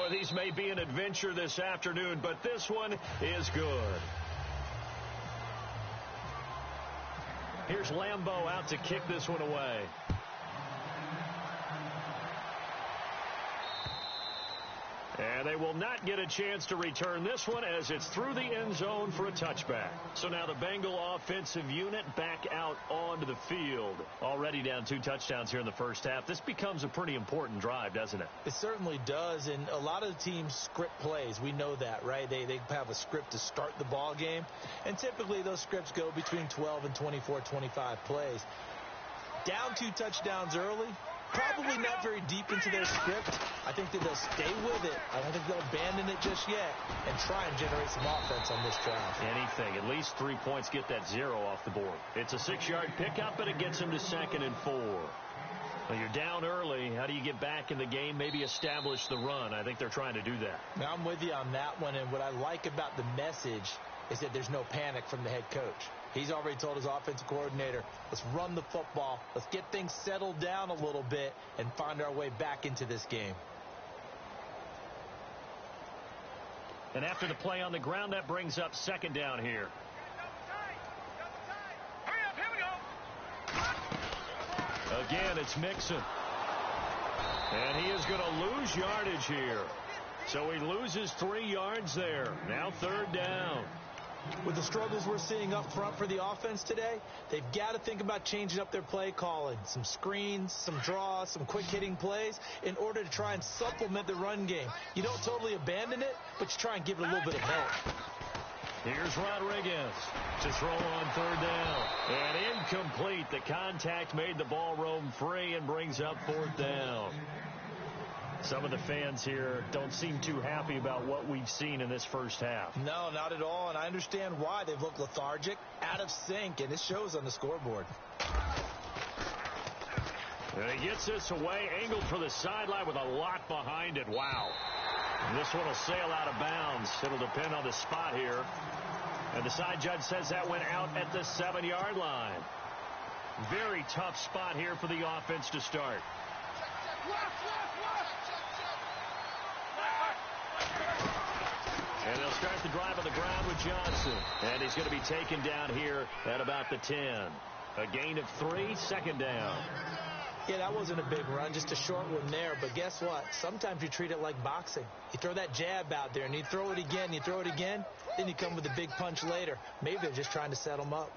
Boy, these may be an adventure this afternoon, but this one is good. Here's Lambeau out to kick this one away. And they will not get a chance to return this one as it's through the end zone for a touchback. So now the Bengal offensive unit back out onto the field. Already down 2 touchdowns here in the first half. This becomes a pretty important drive, doesn't it? It certainly does, and a lot of the teams script plays. We know that, right? They have a script to start the ball game, and typically those scripts go between 12 and 24, 25 plays. Down 2 touchdowns early, probably not very deep into their script. I think that they'll stay with it. I don't think they'll abandon it just yet and try and generate some offense on this drive. Anything. At least 3 points, get that 0 off the board. It's a 6-yard pickup, but it gets them to 2nd and 4. Well, you're down early. How do you get back in the game? Maybe establish the run. I think they're trying to do that. Now, I'm with you on that one, and what I like about the message is that there's no panic from the head coach. He's already told his offensive coordinator, let's run the football, let's get things settled down a little bit and find our way back into this game. And after the play on the ground, that brings up 2nd down here. Again, it's Mixon. And he is going to lose yardage here. So he loses 3 yards there. Now 3rd down. With the struggles we're seeing up front for the offense today, they've got to think about changing up their play calling. Some screens, some draws, some quick-hitting plays in order to try and supplement the run game. You don't totally abandon it, but you try and give it a little bit of help. Here's Rodriguez to throw on 3rd down. And incomplete. The contact made the ball roam free and brings up 4th down. Some of the fans here don't seem too happy about what we've seen in this first half. No, not at all, and I understand why. They've looked lethargic, out of sync, and it shows on the scoreboard. And he gets this away, angled for the sideline with a lot behind it. Wow. And this one will sail out of bounds. It'll depend on the spot here. And the side judge says that went out at the 7-yard line. Very tough spot here for the offense to start. And they'll start the drive on the ground with Johnson. And he's going to be taken down here at about the 10. A gain of 3, 2nd down. Yeah, that wasn't a big run, just a short one there. But guess what? Sometimes you treat it like boxing. You throw that jab out there, and you throw it again, you throw it again, then you come with a big punch later. Maybe they're just trying to set them up.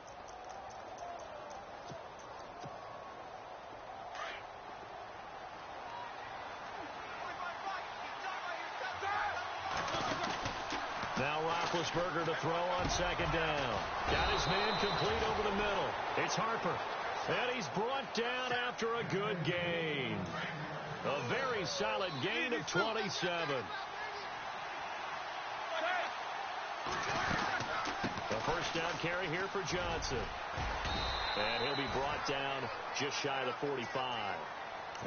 Now Roethlisberger to throw on 2nd down. Got his man complete over the middle. It's Harper. And he's brought down after a good gain. A very solid gain of 27. A 1st down carry here for Johnson. And he'll be brought down just shy of the 45.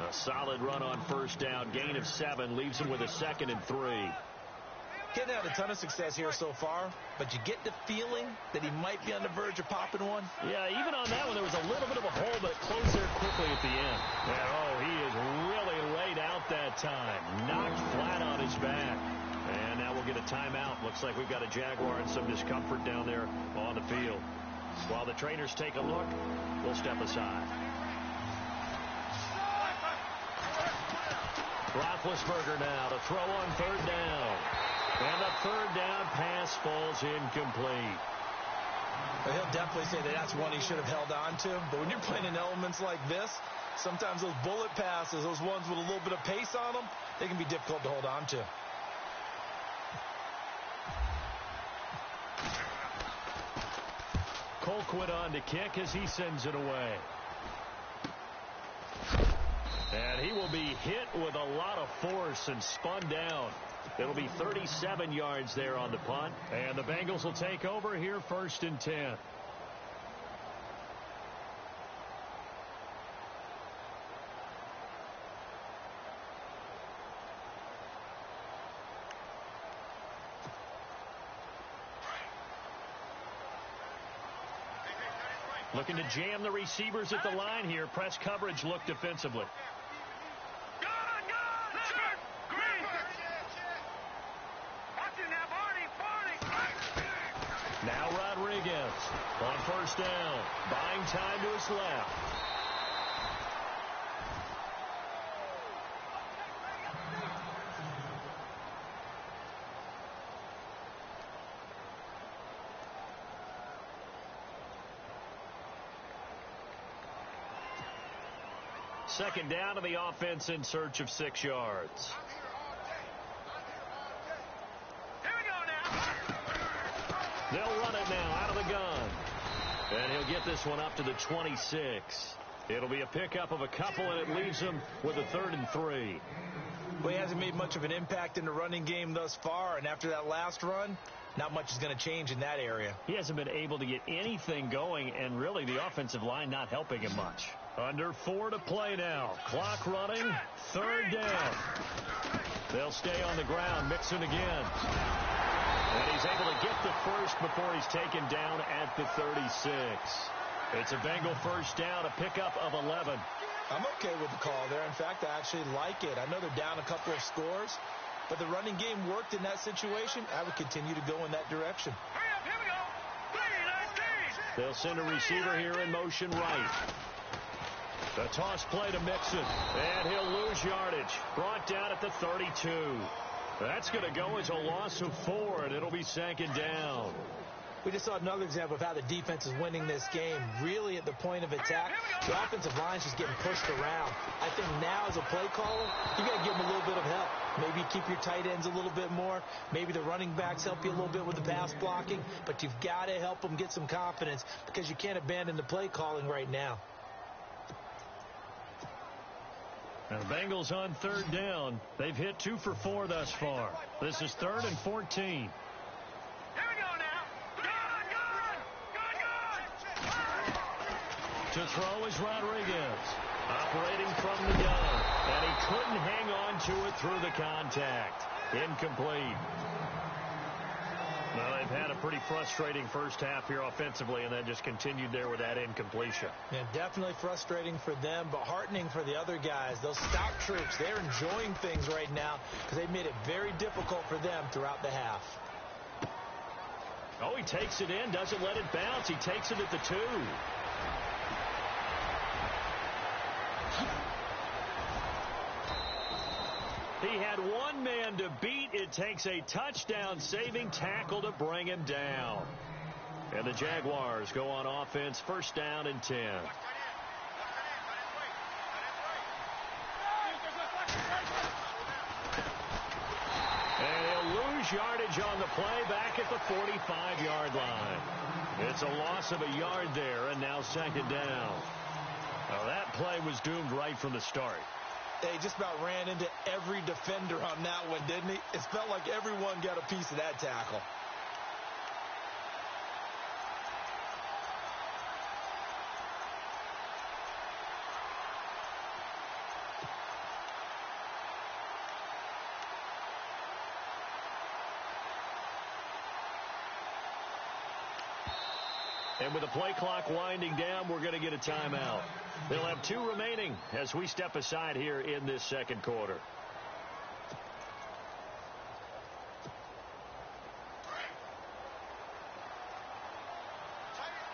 A solid run on 1st down. Gain of 7 leaves him with a 2nd and 3. Getting out a ton of success here so far, but you get the feeling that he might be on the verge of popping one. Yeah, even on that one, there was a little bit of a hole, but it closed there quickly at the end. And, oh, he is really laid out that time. Knocked flat on his back. And now we'll get a timeout. Looks like we've got a Jaguar and some discomfort down there on the field. While the trainers take a look, we'll step aside. Roethlisberger now to throw on 3rd down. And the 3rd down pass falls incomplete. Well, he'll definitely say that that's one he should have held on to. But when you're playing in elements like this, sometimes those bullet passes, those ones with a little bit of pace on them, they can be difficult to hold on to. Colquitt on to kick as he sends it away. And he will be hit with a lot of force and spun down. It'll be 37 yards there on the punt. And the Bengals will take over here 1st and 10. Looking to jam the receivers at the line here. Press coverage look defensively. first down. Buying time to his left. Second down to the offense in search of 6 yards. They'll run it now out of the gun. And he'll get this one up to the 26. It'll be a pickup of a couple, and it leaves him with a 3rd and 3. Well, he hasn't made much of an impact in the running game thus far, and after that last run, not much is going to change in that area. He hasn't been able to get anything going, and really the offensive line not helping him much. Under 4 to play now. Clock running. 3rd down. They'll stay on the ground. Mixon again. And he's able to get the first before he's taken down at the 36. It's a Bengal first down, a pickup of 11. I'm okay with the call there. In fact, I actually like it. I know they're down a couple of scores, but the running game worked in that situation. I would continue to go in that direction. They'll send a receiver here in motion right. The toss play to Mixon, and he'll lose yardage. Brought down at the 32. That's going to go as a loss of 4, and it'll be 2nd down. We just saw another example of how the defense is winning this game. Really at the point of attack, the offensive line's just getting pushed around. I think now as a play caller, you got to give them a little bit of help. Maybe keep your tight ends a little bit more. Maybe the running backs help you a little bit with the pass blocking. But you've got to help them get some confidence because you can't abandon the play calling right now. And the Bengals on 3rd down. They've hit 2 for 4 thus far. This is 3rd and 14. To throw is Rodriguez. Operating from the gun. And he couldn't hang on to it through the contact. Incomplete. Well, they've had a pretty frustrating first half here offensively, and then just continued there with that incompletion. Yeah, definitely frustrating for them, but heartening for the other guys. Those stout troops, they're enjoying things right now because they made it very difficult for them throughout the half. Oh, he takes it in, doesn't let it bounce. He takes it at the 2. He had one man to beat. It takes a touchdown-saving tackle to bring him down. And the Jaguars go on offense, 1st down and 10. And he'll lose yardage on the play back at the 45-yard line. It's a loss of a yard there, and now 2nd down. Well, that play was doomed right from the start. He just about ran into every defender on that one, didn't he? It felt like everyone got a piece of that tackle. And with the play clock winding down, we're going to get a timeout. They'll have 2 remaining as we step aside here in this 2nd quarter.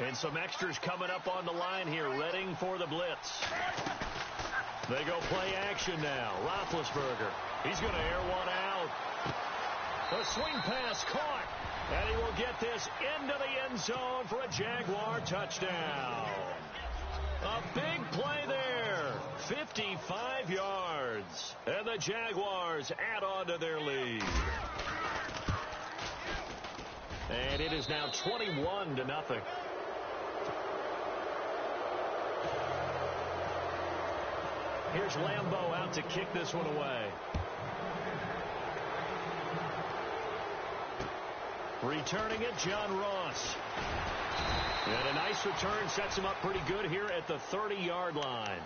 And some extras coming up on the line here, readying for the blitz. They go play action now. Roethlisberger, he's going to air one out. The swing pass caught. And he will get this into the end zone for a Jaguar touchdown. A big play there. 55 yards. And the Jaguars add on to their lead. And it is now 21-0. Here's Lambeau out to kick this one away. Returning it, John Ross. And a nice return sets him up pretty good here at the 30-yard line.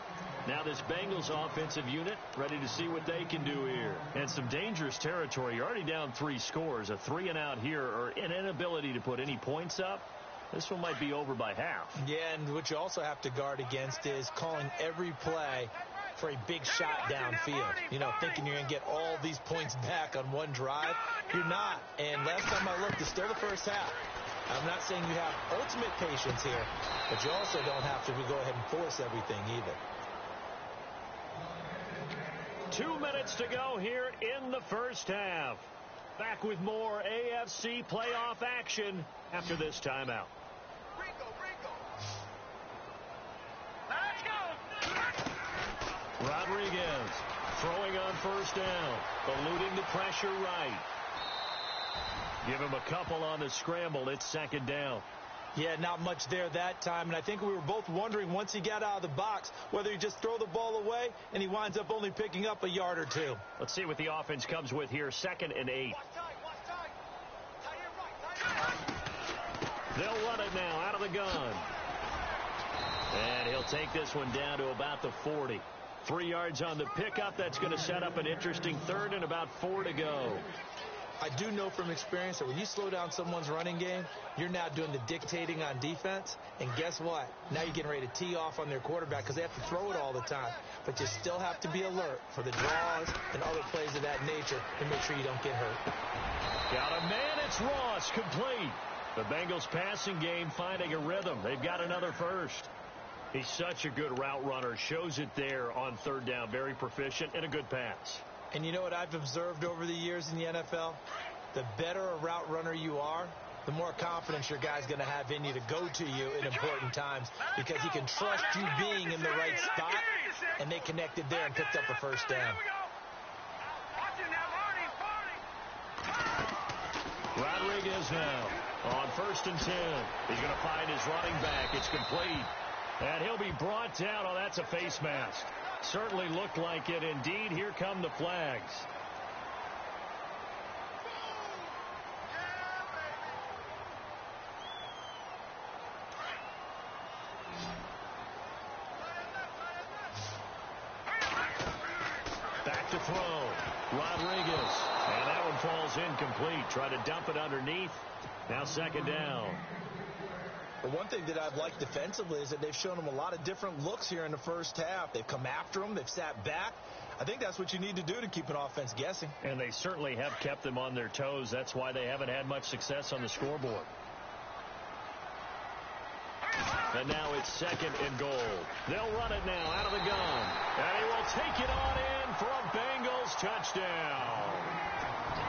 Now this Bengals offensive unit ready to see what they can do here. And some dangerous territory. You're already down 3 scores. A 3-and-out here, or an inability to put any points up. This one might be over by half. Yeah, and what you also have to guard against is calling every play for a big shot downfield. You know, thinking you're going to get all these points back on one drive. You're not. And last time I looked, it's still the first half. I'm not saying you have ultimate patience here, but you also don't have to go ahead and force everything either. 2 minutes to go here in the first half. Back with more AFC playoff action after this timeout. Rodriguez throwing on first down, eluding the pressure right. Give him a couple on the scramble. It's second down. Yeah, not much there that time, and I think we were both wondering once he got out of the box whether he just throw the ball away, and he winds up only picking up a yard or two. Let's see what the offense comes with here. 2nd and 8. They'll run it now out of the gun. And he'll take this one down to about the 40. 3 yards on the pickup. That's going to set up an interesting 3rd and about 4 to go. I do know from experience that when you slow down someone's running game, you're now doing the dictating on defense. And guess what? Now you're getting ready to tee off on their quarterback because they have to throw it all the time. But you still have to be alert for the draws and other plays of that nature to make sure you don't get hurt. Got a man. It's Ross, complete. The Bengals passing game finding a rhythm. They've got another first. He's such a good route runner. Shows it there on 3rd down. Very proficient and a good pass. And you know what I've observed over the years in the NFL? The better a route runner you are, the more confidence your guy's going to have in you to go to you in important times because he can trust you being in the right spot, and they connected there and picked up a first down. Rodriguez now on 1st and 10. He's going to find his running back. It's complete. And he'll be brought down. Oh, that's a face mask. Certainly looked like it. Indeed, here come the flags. Back to throw. Rodriguez. And that one falls incomplete. Try to dump it underneath. Now 2nd down. But one thing that I've liked defensively is that they've shown them a lot of different looks here in the first half. They've come after them. They've sat back. I think that's what you need to do to keep an offense guessing. And they certainly have kept them on their toes. That's why they haven't had much success on the scoreboard. And now it's 2nd and goal. They'll run it now out of the gun. And he will take it on in for a Bengals touchdown.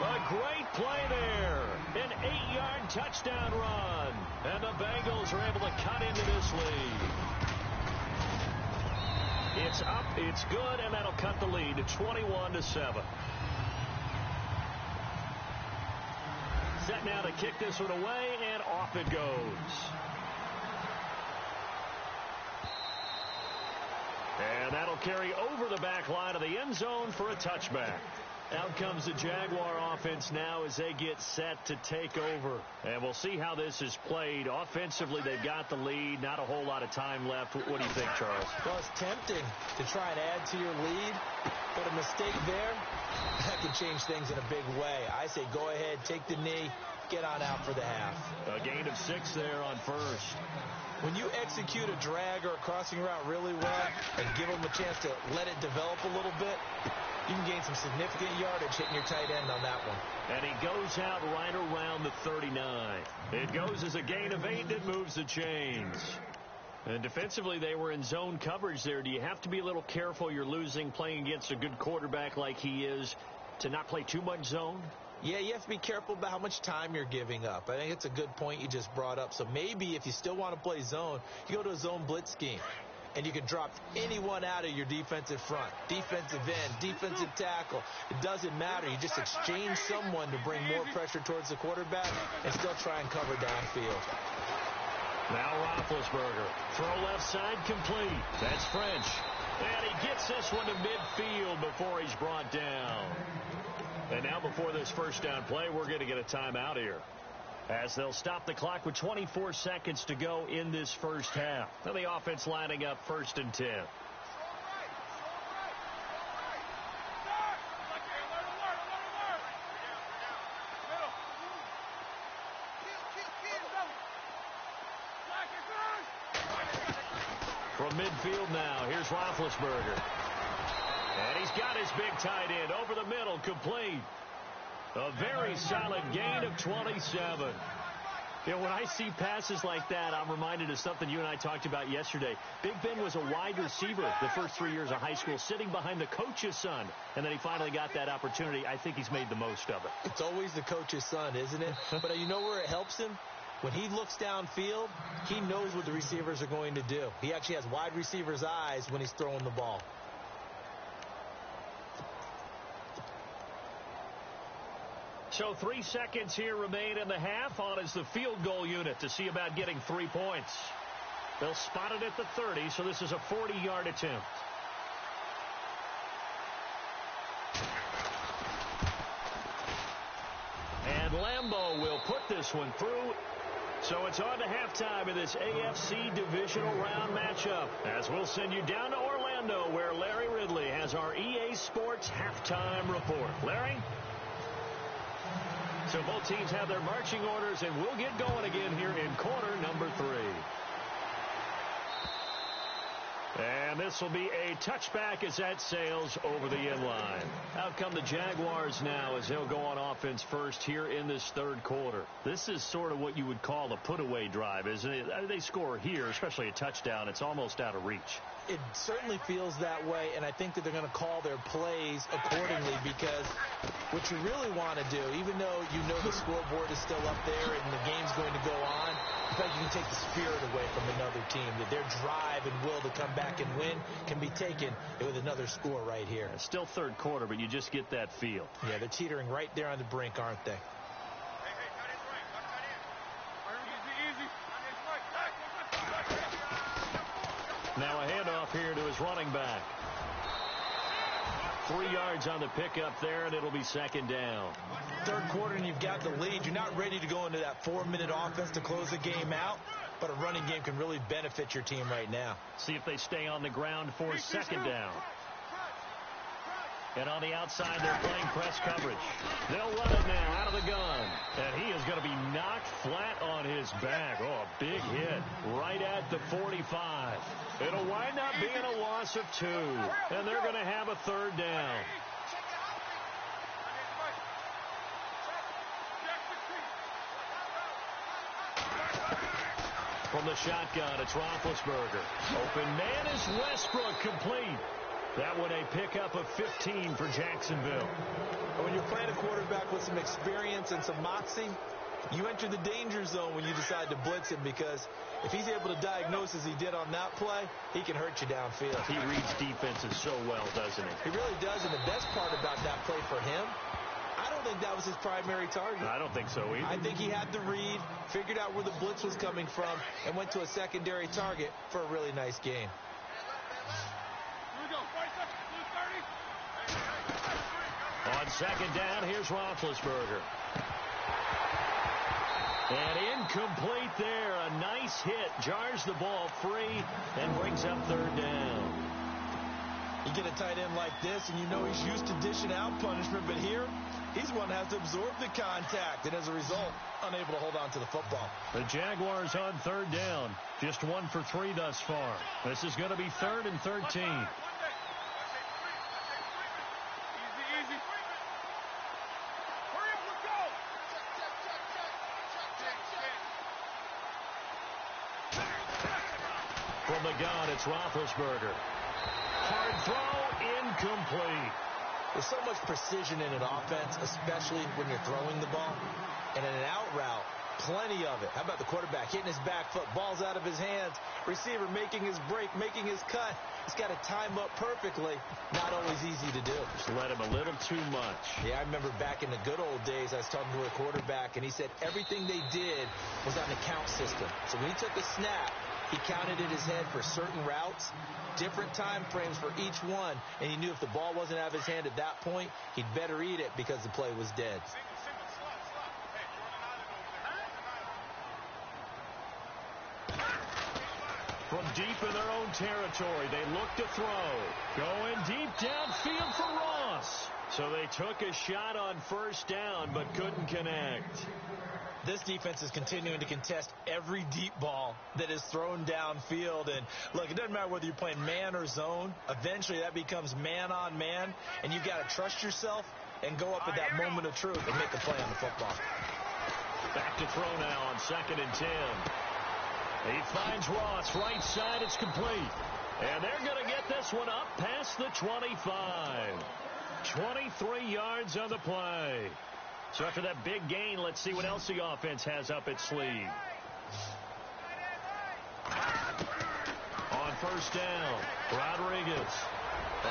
A great play there. An 8-yard touchdown run. And the Bengals are able to cut into this lead. It's up, it's good, and that'll cut the lead to 21-7. Set now to kick this one away, and off it goes. And that'll carry over the back line of the end zone for a touchback. Out comes the Jaguar offense now as they get set to take over. And we'll see how this is played. Offensively, they've got the lead. Not a whole lot of time left. What do you think, Charles? Well, it's tempting to try and add to your lead, but a mistake there, that can change things in a big way. I say go ahead, take the knee, get on out for the half. A gain of 6 there on first. When you execute a drag or a crossing route really well and give them a chance to let it develop a little bit, you can gain some significant yardage hitting your tight end on that one. And he goes out right around the 39. It goes as a gain of 8 that moves the chains. And defensively, they were in zone coverage there. Do you have to be a little careful? You're losing playing against a good quarterback like he is to not play too much zone? Yeah, you have to be careful about how much time you're giving up. I think it's a good point you just brought up. So maybe if you still want to play zone, you go to a zone blitz scheme. And you can drop anyone out of your defensive front, defensive end, defensive tackle. It doesn't matter. You just exchange someone to bring more pressure towards the quarterback and still try and cover downfield. Now Roethlisberger. Throw left side complete. That's French. And he gets this one to midfield before he's brought down. And now before this first down play, we're going to get a timeout here, as they'll stop the clock with 24 seconds to go in this first half. Now the offense lining up 1st and 10. From midfield now, here's Roethlisberger. And he's got his big tight end over the middle, complete. A very solid gain of 27. Yeah, when I see passes like that, I'm reminded of something you and I talked about yesterday. Big Ben was a wide receiver the first 3 years of high school, sitting behind the coach's son. And then he finally got that opportunity. I think he's made the most of it. It's always the coach's son, isn't it? But you know where it helps him? When he looks downfield, he knows what the receivers are going to do. He actually has wide receivers' eyes when he's throwing the ball. So 3 seconds here remain in the half. On is the field goal unit to see about getting 3 points. They'll spot it at the 30, so this is a 40-yard attempt. And Lambeau will put this one through. So it's on to halftime of this AFC divisional round matchup, as we'll send you down to Orlando, where Larry Ridley has our EA Sports halftime report. Larry? So both teams have their marching orders, and we'll get going again here in quarter number 3. And this will be a touchback as that sails over the end line. Out come the Jaguars now as they'll go on offense first here in this third quarter. This is sort of what you would call a put-away drive, isn't it? They score here, especially a touchdown. It's almost out of reach. It certainly feels that way, and I think that they're going to call their plays accordingly, because what you really want to do, even though you know the scoreboard is still up there and the game's going to go on, in fact, you can take the spirit away from another team, that their drive and will to come back and win can be taken with another score right here. It's still third quarter, but you just get that feel. Yeah, they're teetering right there on the brink, aren't they? Now a handoff here to his running back. 3 yards on the pickup there, and it'll be second down. Third quarter, and you've got the lead. You're not ready to go into that 4-minute offense to close the game out, but a running game can really benefit your team right now. See if they stay on the ground for second down. And on the outside, they're playing press coverage. They'll run it now out of the gun. And he is going to be knocked flat on his back. Oh, a big hit right at the 45. It'll wind up being a loss of 2. And they're going to have a third down. From the shotgun, it's Roethlisberger. Open man is Westbrook, complete. That one a pickup of 15 for Jacksonville. When you're playing a quarterback with some experience and some moxie, you enter the danger zone when you decide to blitz him, because if he's able to diagnose as he did on that play, he can hurt you downfield. He reads defenses so well, doesn't he? He really does, and the best part about that play for him, I don't think that was his primary target. I don't think so either. I think he had the read, figured out where the blitz was coming from, and went to a secondary target for a really nice game. On second down, here's Roethlisberger. And incomplete there. A nice hit. Jars the ball free and brings up third down. You get a tight end like this, and you know he's used to dishing out punishment, but here, he's one that has to absorb the contact, and as a result, unable to hold on to the football. The Jaguars on third down. Just 1 for 3 thus far. This is going to be 3rd and 13. From the gun, it's Roethlisberger. Hard throw, incomplete. There's so much precision in an offense, especially when you're throwing the ball. And in an out route, plenty of it. How about the quarterback hitting his back foot, ball's out of his hands, receiver making his break, making his cut. He's got to time up perfectly. Not always easy to do. Just let him a little too much. Yeah, I remember back in the good old days, I was talking to a quarterback, and he said everything they did was on the count system. So when he took a snap, he counted in his head for certain routes, different time frames for each one, and he knew if the ball wasn't out of his hand at that point, he'd better eat it because the play was dead. From deep in their own territory, they look to throw. Going deep downfield for Ross. So they took a shot on first down, but couldn't connect. This defense is continuing to contest every deep ball that is thrown downfield. And, look, it doesn't matter whether you're playing man or zone. Eventually, that becomes man-on-man, and you've got to trust yourself and go up at that moment of truth and make a play on the football. Back to throw now on 2nd and 10. He finds Ross, right side, it's complete. And they're going to get this one up past the 25. 23 yards on the play. So after that big gain, let's see what else the offense has up its sleeve. On 1st down, Rodriguez.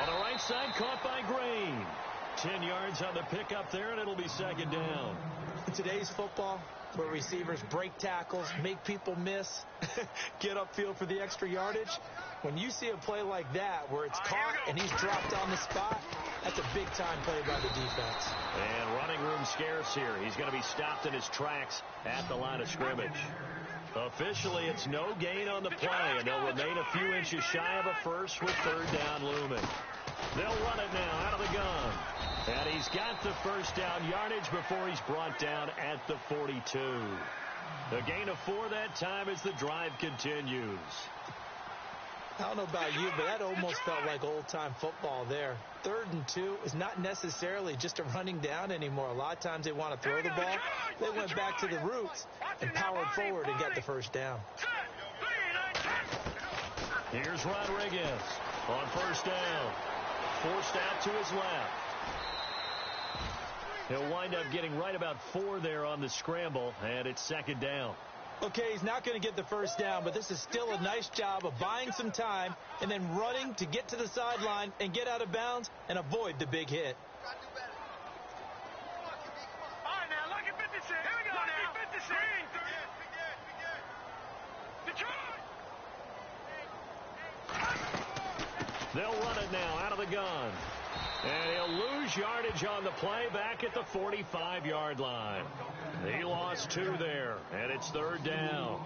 On the right side, caught by Green. 10 yards on the pickup there, and it'll be 2nd down. In today's football, where receivers break tackles, make people miss, get upfield for the extra yardage, when you see a play like that where it's caught and he's dropped on the spot, that's a big-time play by the defense. And running room scarce here. He's going to be stopped in his tracks at the line of scrimmage. Officially, it's no gain on the play, and they'll remain a few inches shy of a first with 3rd down looming. They'll run it now out of the gun. And he's got the 1st down yardage before he's brought down at the 42. A gain of 4 that time as the drive continues. I don't know about you, but that almost felt like old-time football there. 3rd and 2 is not necessarily just a running down anymore. A lot of times they want to throw the ball. They went back to the roots and powered forward and got the 1st down. Here's Rodriguez on 1st down. Forced out to his left. He'll wind up getting right about 4 there on the scramble, and it's 2nd down. Okay, he's not going to get the 1st down, but this is still a nice job of buying some time and then running to get to the sideline and get out of bounds and avoid the big hit. All right, now, lucky 56. Here we go now. 56. Detroit. They'll run it now out of the gun. And he'll lose yardage on the play back at the 45-yard line. He lost 2 there, and it's 3rd down.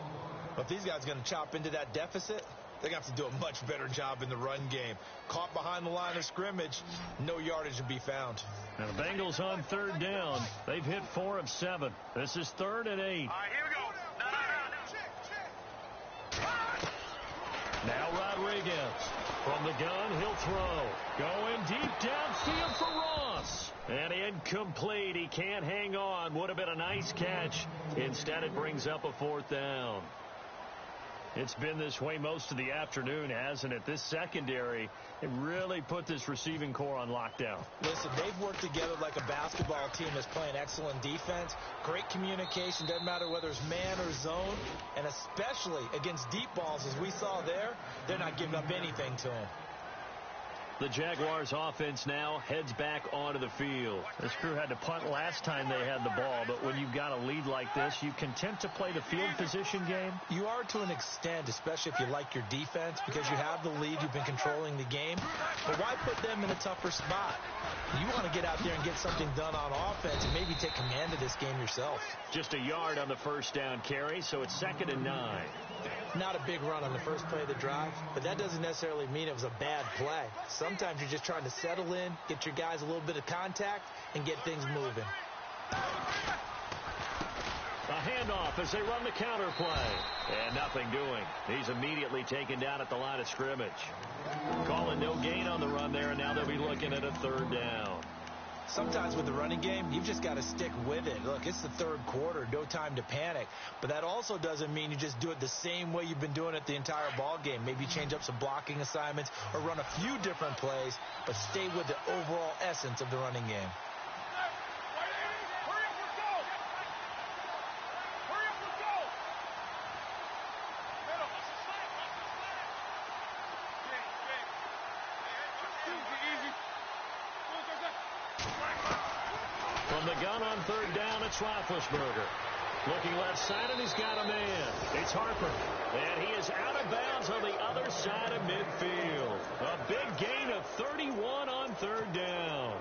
Well, if these guys are going to chop into that deficit, they're going to have to do a much better job in the run game. Caught behind the line of scrimmage, no yardage to be found. Now the Bengals on 3rd down. They've hit 4 of 7. This is 3rd and 8. All right, here we go. Now Rodriguez. From the gun, he'll throw. Going deep downfield for Ross. And incomplete. He can't hang on. Would have been a nice catch. Instead, it brings up a 4th down. It's been this way most of the afternoon, hasn't it? This secondary, it really put this receiving core on lockdown. Listen, they've worked together like a basketball team that's playing excellent defense. Great communication. Doesn't matter whether it's man or zone. And especially against deep balls, as we saw there, they're not giving up anything to them. The Jaguars offense now heads back onto the field. This crew had to punt last time they had the ball, but when you've got a lead like this, you content to play the field position game? You are to an extent, especially if you like your defense, because you have the lead, you've been controlling the game. But why put them in a tougher spot? You want to get out there and get something done on offense and maybe take command of this game yourself. Just a yard on the 1st down carry, so it's 2nd and 9. Not a big run on the first play of the drive, but that doesn't necessarily mean it was a bad play. Sometimes you're just trying to settle in, get your guys a little bit of contact, and get things moving. A handoff as they run the counter play. And nothing doing. He's immediately taken down at the line of scrimmage. Calling no gain on the run there, and now they'll be looking at a 3rd down. Sometimes with the running game, you've just got to stick with it. Look, it's the 3rd quarter, no time to panic. But that also doesn't mean you just do it the same way you've been doing it the entire ball game. Maybe change up some blocking assignments or run a few different plays, but stay with the overall essence of the running game. From the gun on 3rd down, it's Roethlisberger. Looking left side, and he's got a man. It's Harper. And he is out of bounds on the other side of midfield. A big gain of 31 on 3rd down.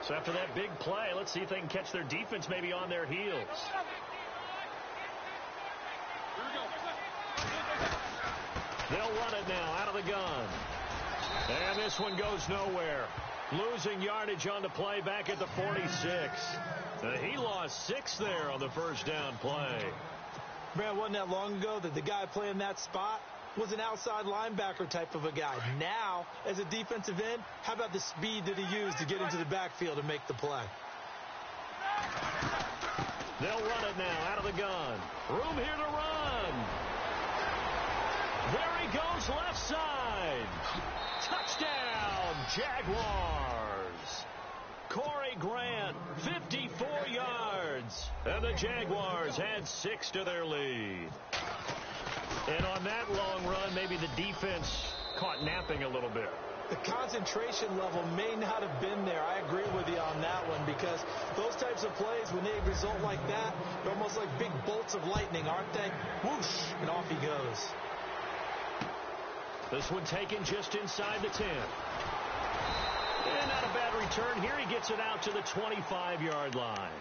So after that big play, let's see if they can catch their defense maybe on their heels. They'll run it now out of the gun. And this one goes nowhere. Losing yardage on the play back at the 46. He lost 6 there on the 1st down play. Man, wasn't that long ago that the guy playing that spot was an outside linebacker type of a guy. Now, as a defensive end, how about the speed that he used to get into the backfield and make the play? They'll run it now out of the gun. Room here to run. There he goes left side. Touchdown, Jaguars. Corey Grant, 54 yards. And the Jaguars had 6 to their lead. And on that long run, maybe the defense caught napping a little bit. The concentration level may not have been there. I agree with you on that one, because those types of plays, when they result like that, they're almost like big bolts of lightning, aren't they? Whoosh, and off he goes. This one taken just inside the 10. And not a bad return here. He gets it out to the 25-yard line.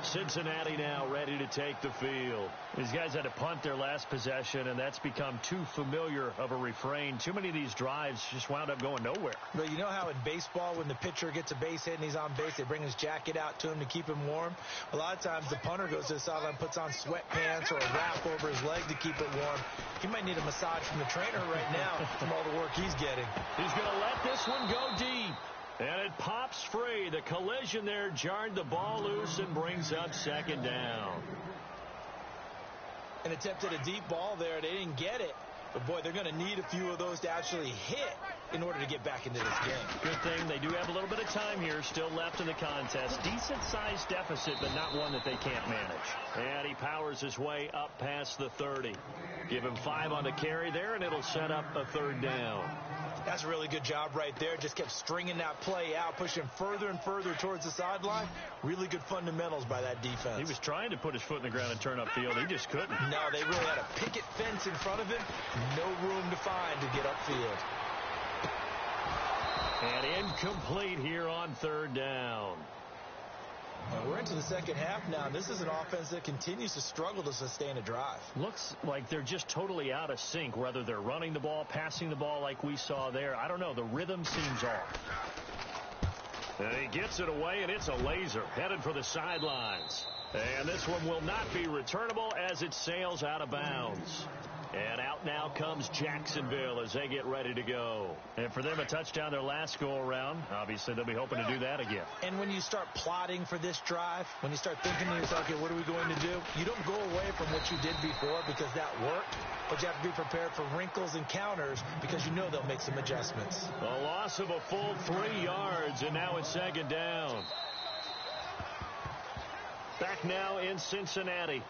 Cincinnati now ready to take the field. These guys had to punt their last possession, and that's become too familiar of a refrain. Too many of these drives just wound up going nowhere. But you know how in baseball, when the pitcher gets a base hit and he's on base, they bring his jacket out to him to keep him warm? A lot of times the punter goes to the sideline, puts on sweatpants or a wrap over his leg to keep it warm. He might need a massage from the trainer right now from all the work he's getting. He's going to let this one go deep. And it pops free. The collision there jarred the ball loose and brings up second down. And attempted a deep ball there. They didn't get it. But, boy, they're going to need a few of those to actually hit in order to get back into this game. Good thing they do have a little bit of time here still left in the contest. Decent-sized deficit, but not one that they can't manage. And he powers his way up past the 30. Give him 5 on the carry there, and it'll set up a third down. That's a really good job right there. Just kept stringing that play out, pushing further and further towards the sideline. Really good fundamentals by that defense. He was trying to put his foot in the ground and turn upfield. He just couldn't. No, they really had a picket fence in front of him. No room to find to get upfield. And incomplete here on third down. We're into the second half now. This is an offense that continues to struggle to sustain a drive. Looks like they're just totally out of sync, whether they're running the ball, passing the ball like we saw there. I don't know. The rhythm seems off. And he gets it away, and it's a laser headed for the sidelines. And this one will not be returnable as it sails out of bounds. And out now comes Jacksonville as they get ready to go. And for them, a touchdown their last go-around. Obviously, they'll be hoping to do that again. And when you start plotting for this drive, when you start thinking to yourself, okay, what are we going to do? You don't go away from what you did before because that worked, but you have to be prepared for wrinkles and counters because you know they'll make some adjustments. A loss of a full 3 yards, and now it's second down. Back now in Cincinnati.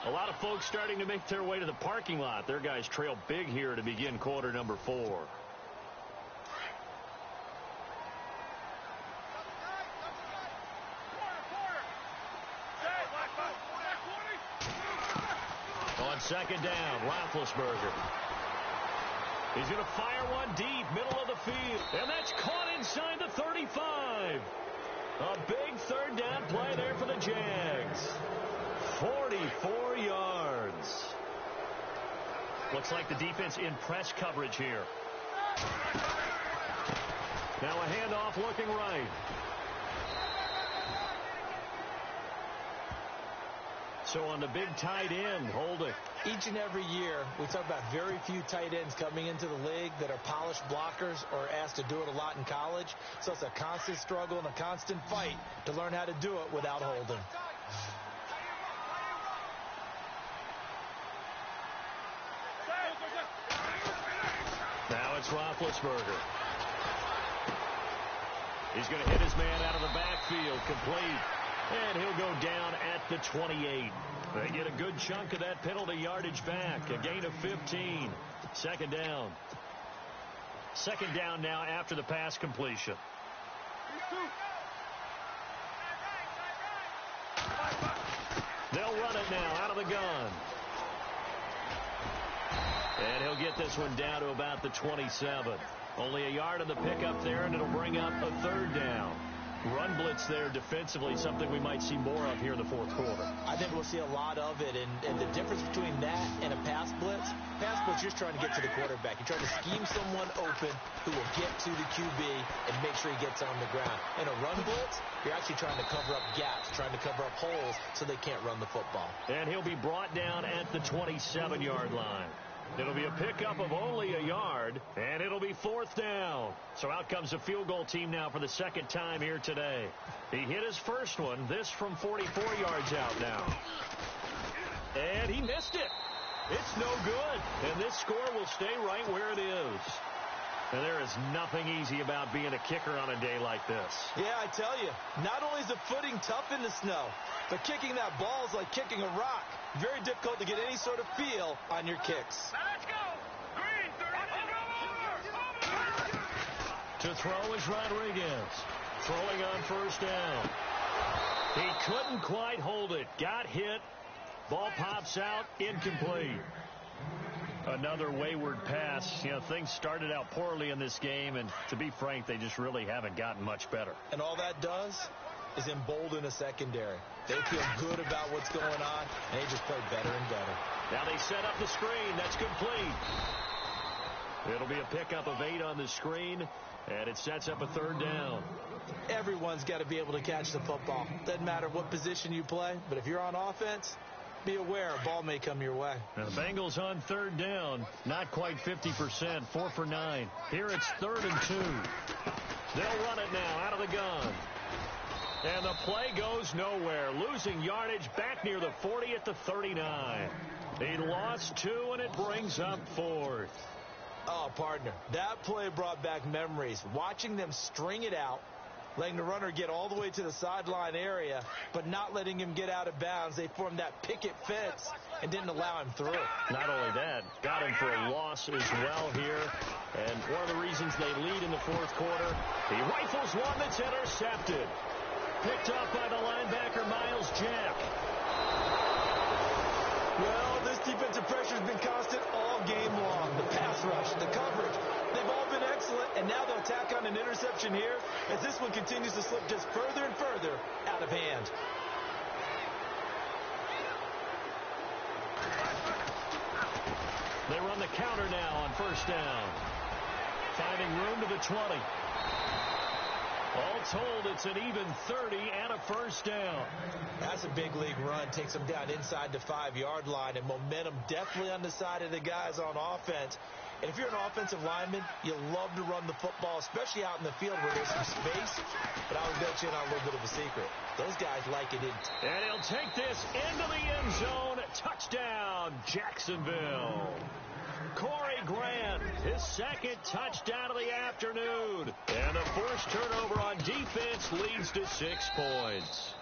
A lot of folks starting to make their way to the parking lot. Their guys trail big here to begin quarter number 4. On second down, Roethlisberger. He's going to fire one deep, middle of the field. And that's caught inside the 35. A big third down play there for the Jags. 44 yards. Looks like the defense in press coverage here. Now a handoff looking right. So on the big tight end, holding. Each and every year, we talk about very few tight ends coming into the league that are polished blockers or asked to do it a lot in college. So it's a constant struggle and a constant fight to learn how to do it without holding. Now it's Roethlisberger. He's going to hit his man out of the backfield, complete. And he'll go down at the 28. They get a good chunk of that penalty yardage back. A gain of 15. Second down. Second down now after the pass completion. They'll run it now out of the gun. And he'll get this one down to about the 27. Only a yard on the pickup there, and it'll bring up a third down. Run blitz there defensively, something we might see more of here in the fourth quarter. I think we'll see a lot of it, and the difference between that and a pass blitz, you're just trying to get to the quarterback. You're trying to scheme someone open who will get to the QB and make sure he gets on the ground. In a run blitz, you're actually trying to cover up gaps, trying to cover up holes so they can't run the football. And he'll be brought down at the 27-yard line. It'll be a pickup of only a yard, and it'll be 4th down. So out comes the field goal team now for the second time here today. He hit his first one, this from 44 yards out now. And he missed it. It's no good, and this score will stay right where it is. And there is nothing easy about being a kicker on a day like this. Yeah, I tell you, not only is the footing tough in the snow, but kicking that ball is like kicking a rock. Very difficult to get any sort of feel on your kicks. Now let's go. Green, 30. To throw is Rodriguez. Throwing on 1st down. He couldn't quite hold it. Got hit. Ball pops out. Incomplete. Another wayward pass. You know, things started out poorly in this game, and to be frank, they just really haven't gotten much better. And all that does is embolden a secondary. They feel good about what's going on, and they just play better and better. Now they set up the screen. That's complete. It'll be a pickup of 8 on the screen, and it sets up a 3rd down. Everyone's got to be able to catch the football. Doesn't matter what position you play, but if you're on offense, be aware a ball may come your way. Now the Bengals on 3rd down. Not quite 50%. 4 for 9. Here it's 3rd and 2. They'll run it now out of the gun. And the play goes nowhere. Losing yardage back near the 40 at the 39. He lost 2, and it brings up 4th. Oh, partner, that play brought back memories. Watching them string it out, letting the runner get all the way to the sideline area, but not letting him get out of bounds. They formed that picket fence and didn't allow him through. Not only that, got him for a loss as well here. And one of the reasons they lead in the 4th quarter, he rifles one that's intercepted. Picked up by the linebacker, Miles Jack. Well, this defensive pressure has been constant all game long. The pass rush, the coverage, they've all been excellent, and now they'll tack on an interception here as this one continues to slip just further and further out of hand. They run the counter now on 1st down. Finding room to the 20. All told, it's an even 30 and a 1st down. That's a big league run. Takes them down inside the 5-yard line, and momentum definitely on the side of the guys on offense. And if you're an offensive lineman, you love to run the football, especially out in the field where there's some space. But I will bet you in on a little bit of a secret. Those guys like it in. And he'll take this into the end zone. Touchdown, Jacksonville. Corey Grant, his 2nd touchdown of the afternoon. And the first turnover on defense leads to 6 points.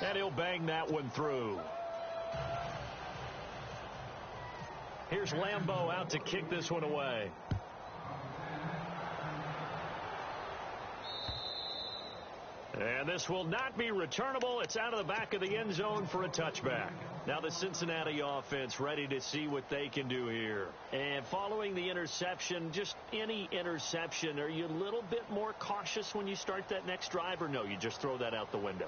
And he'll bang that one through. Here's Lambeau out to kick this one away. And this will not be returnable. It's out of the back of the end zone for a touchback. Now the Cincinnati offense ready to see what they can do here. And following the interception, just any interception, are you a little bit more cautious when you start that next drive, or no, you just throw that out the window?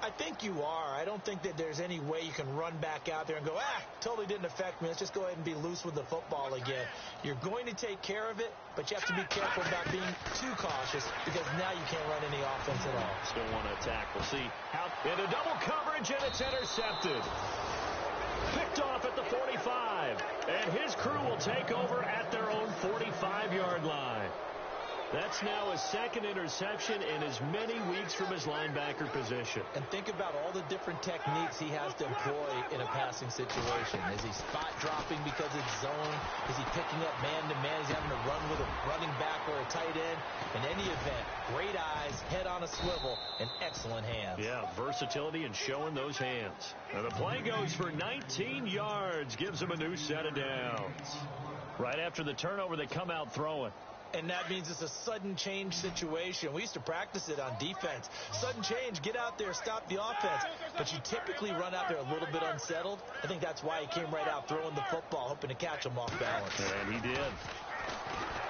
I think you are. I don't think that there's any way you can run back out there and go, totally didn't affect me. Let's just go ahead and be loose with the football again. You're going to take care of it, but you have to be careful about being too cautious because now you can't run any offense at all. Still want to attack. We'll see how into double coverage, and it's intercepted. Picked off at the 45, and his crew will take over at their own 45-yard line. That's now his 2nd interception in as many weeks from his linebacker position. And think about all the different techniques he has to employ in a passing situation. Is he spot dropping because it's zone? Is he picking up man-to-man? Is he having to run with a running back or a tight end? In any event, great eyes, head on a swivel, and excellent hands. Yeah, versatility and showing those hands. And the play goes for 19 yards, gives him a new set of downs. Right after the turnover, they come out throwing. And that means it's a sudden change situation. We used to practice it on defense. Sudden change, get out there, stop the offense. But you typically run out there a little bit unsettled. I think that's why he came right out throwing the football, hoping to catch him off balance. And he did.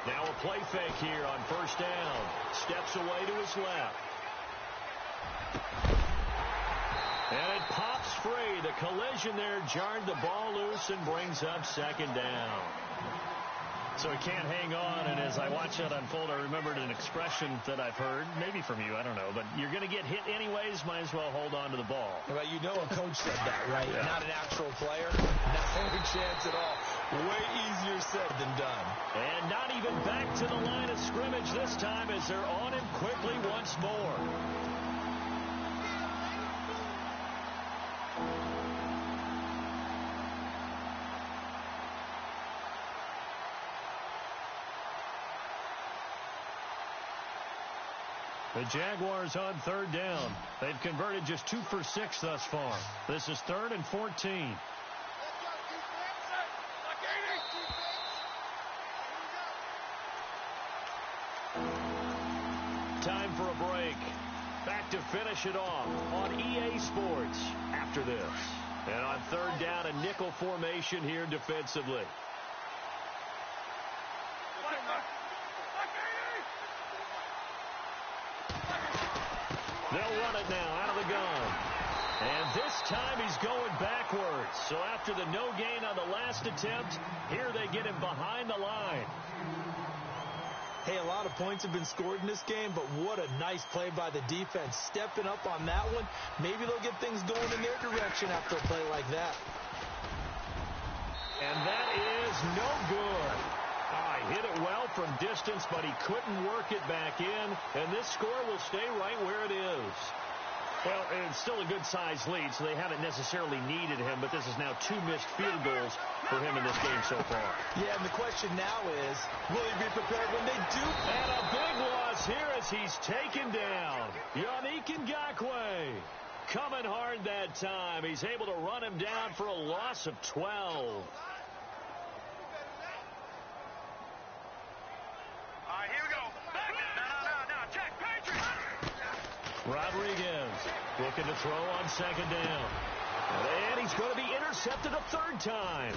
Now a play fake here on 1st down. Steps away to his left. And it pops free. The collision there jarred the ball loose and brings up 2nd down. So he can't hang on, and as I watch that unfold, I remembered an expression that I've heard, maybe from you, I don't know, but you're going to get hit anyways, might as well hold on to the ball. Well, you know a coach said that, right? Yeah. Not an actual player. Not a chance at all. Way said than done. And not even back to the line of scrimmage this time as they're on him quickly once more. The Jaguars on third down. They've converted just 2 for 6 thus far. This is 3rd and 14. Time for a break. Back to finish it off on EA Sports after this. And on third down, a nickel formation here defensively. They'll run it now out of the gun. And this time he's going backwards. So after the no gain on the last attempt, here they get him behind the line. Hey, a lot of points have been scored in this game, but what a nice play by the defense. Stepping up on that one, maybe they'll get things going in their direction after a play like that. And that is no good. He hit it well from distance, but he couldn't work it back in, and this score will stay right where it is. Well, it's still a good-sized lead, so they haven't necessarily needed him, but this is now 2 missed field goals for him in this game so far. Yeah, and the question now is, will he be prepared when they do? And a big loss here as he's taken down. Yannick Ngakoue coming hard that time. He's able to run him down for a loss of 12. Here we go. No. Check. Patriot. Rodriguez looking to throw on second down. And he's going to be intercepted a 3rd time.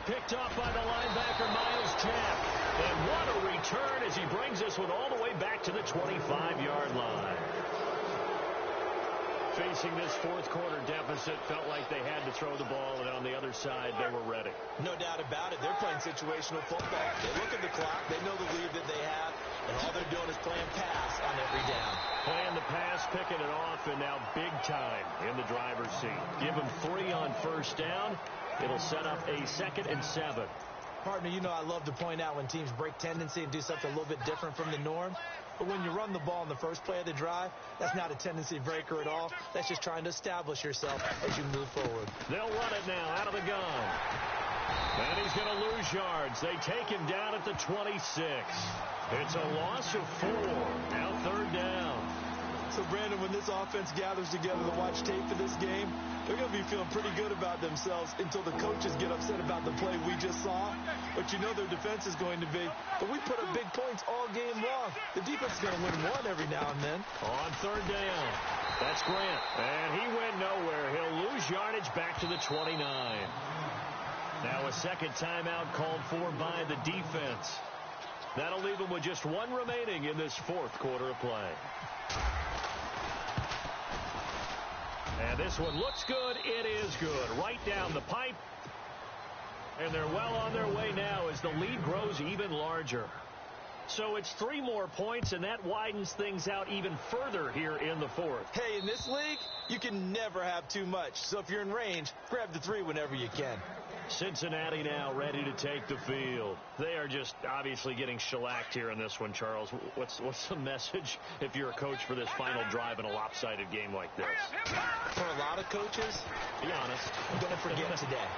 Picked off by the linebacker, Miles Jack. And what a return as he brings this one all the way back to the 25-yard line. Facing this 4th quarter deficit, felt like they had to throw the ball, and on the other side, they were ready. No doubt about it. They're playing situational football. They look at the clock. They know the lead that they have, and all they're doing is playing pass on every down. Playing the pass, picking it off, and now big time in the driver's seat. Give him 3 on first down. It'll set up a 2nd and 7. Partner, you know I love to point out when teams break tendency and do something a little bit different from the norm. But when you run the ball in the first play of the drive, that's not a tendency breaker at all. That's just trying to establish yourself as you move forward. They'll run it now out of the gun. And he's going to lose yards. They take him down at the 26. It's a loss of 4. Now 3rd down. So, Brandon, when this offense gathers together to watch tape for this game, they're going to be feeling pretty good about themselves until the coaches get upset about the play we just saw. But you know their defense is going to be, but we put up big points all game long. The defense is going to win one every now and then. On 3rd down, that's Grant. And he went nowhere. He'll lose yardage back to the 29. Now a 2nd timeout called for by the defense. That'll leave them with just 1 remaining in this 4th quarter of play. And this one looks good. It is good. Right down the pipe. And they're well on their way now as the lead grows even larger. So it's 3 more points, and that widens things out even further here in the 4th. Hey, in this league, you can never have too much. So if you're in range, grab the 3 whenever you can. Cincinnati now ready to take the field. They are just obviously getting shellacked here in this one, Charles. What's the message if you're a coach for this final drive in a lopsided game like this? For a lot of coaches, be honest, don't forget today.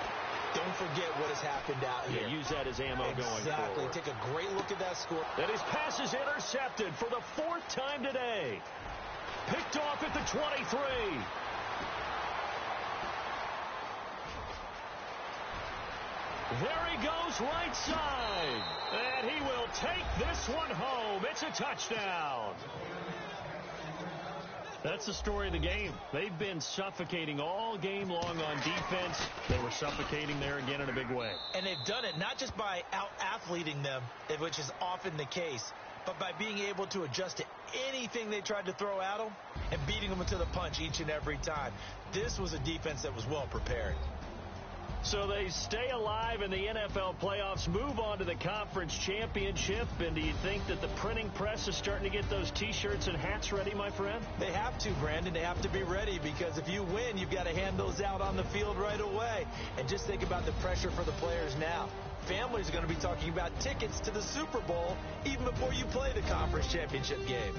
Don't forget what has happened out here. Use that as ammo going forward. Exactly. Take a great look at that score. And his pass is intercepted for the 4th time today. Picked off at the 23. There he goes right side. And he will take this one home. It's a touchdown. That's the story of the game. They've been suffocating all game long on defense. They were suffocating there again in a big way. And they've done it not just by out-athleting them, which is often the case, but by being able to adjust to anything they tried to throw at them and beating them to the punch each and every time. This was a defense that was well prepared. So they stay alive in the NFL playoffs, move on to the conference championship. And do you think that the printing press is starting to get those T-shirts and hats ready, my friend? They have to, Brandon. They have to be ready because if you win, you've got to hand those out on the field right away. And just think about the pressure for the players now. families are going to be talking about tickets to the Super Bowl even before you play the conference championship game.